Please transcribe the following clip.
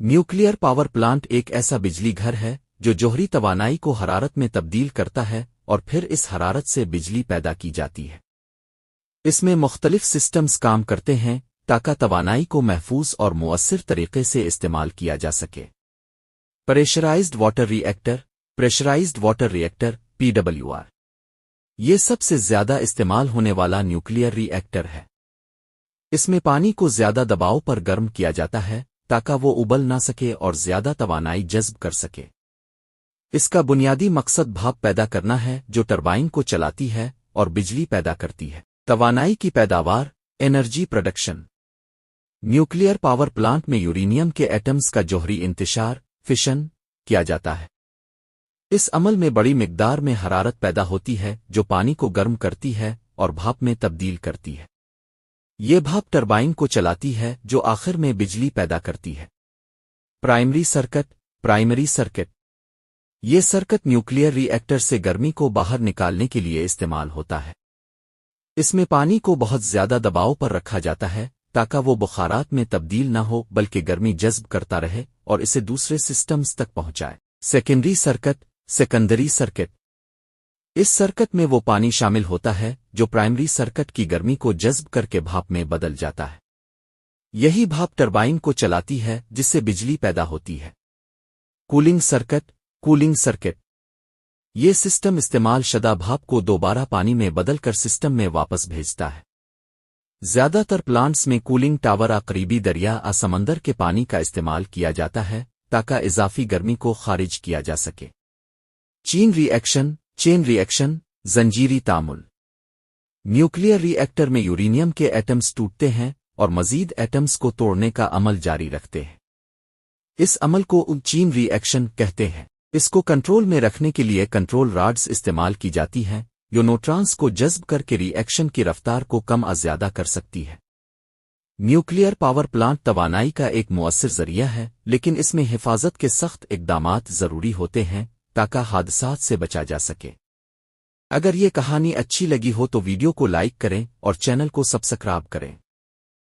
Nuclear power plant एक ऐसा बिजली घर है जो जौहरी तवानाई को हरारत में तब्दील करता है और फिर इस हरारत से बिजली पैदा की जाती है। इसमें मुख्तलिफ सिस्टम्स काम करते हैं ताकि तवानाई को महफूज और मुअस्सिर तरीके से इस्तेमाल किया जा सके। प्रेशराइज्ड वाटर रिएक्टर PWR ये सबसे ज्यादा इस्तेमाल होने वाला न्यूक्लियर रिएक्टर है। इसमें पानी को ज्यादा दबाव पर गर्म किया जाता है ताकि वो उबल ना सके और ज्यादा तवानाई जज्ब कर सके। इसका बुनियादी मकसद भाप पैदा करना है जो टरबाइन को चलाती है और बिजली पैदा करती है। तवानाई की पैदावार, energy production. Nuclear power plant में यूरेनियम के एटम्स का जौहरी इंतशार, फिशन, किया जाता है। इस अमल में बड़ी मिकदार में हरारत पैदा होती है जो पानी को गर्म करती है और भाप में तब्दील करती है। ये भाप टरबाइन को चलाती है जो आखिर में बिजली पैदा करती है। प्राइमरी सर्किट ये सर्किट न्यूक्लियर रिएक्टर से गर्मी को बाहर निकालने के लिए इस्तेमाल होता है। इसमें पानी को बहुत ज्यादा दबाव पर रखा जाता है ताकि वो बुखारात में तब्दील न हो बल्कि गर्मी जज्ब करता रहे और इसे दूसरे सिस्टम्स तक पहुंचाए। सेकेंडरी सर्किट इस सर्किट में वो पानी शामिल होता है जो प्राइमरी सर्किट की गर्मी को जज्ब करके भाप में बदल जाता है। यही भाप टरबाइन को चलाती है जिससे बिजली पैदा होती है। कूलिंग सर्किट ये सिस्टम इस्तेमाल शुदा भाप को दोबारा पानी में बदलकर सिस्टम में वापस भेजता है। ज्यादातर प्लांट्स में कूलिंग टावर करीबी दरिया या समंदर के पानी का इस्तेमाल किया जाता है ताकि इजाफी गर्मी को खारिज किया जा सके। चेन रिएक्शन, जंजीरी तामुल। न्यूक्लियर रिएक्टर में यूरेनियम के एटम्स टूटते हैं और मजीद एटम्स को तोड़ने का अमल जारी रखते हैं। इस अमल को चेन रिएक्शन कहते हैं। इसको कंट्रोल में रखने के लिए कंट्रोल रॉड्स इस्तेमाल की जाती हैं जो न्यूट्रॉन्स को जज्ब करके रिएक्शन की रफ्तार को कम या ज्यादा कर सकती है। न्यूक्लियर पावर प्लांट तवानाई का एक मुअस्सिर जरिया है लेकिन इसमें हिफाजत के सख्त इक़दामात जरूरी होते हैं ताकि हादसात से बचा जा सके। अगर ये कहानी अच्छी लगी हो तो वीडियो को लाइक करें और चैनल को सब्सक्राइब करें।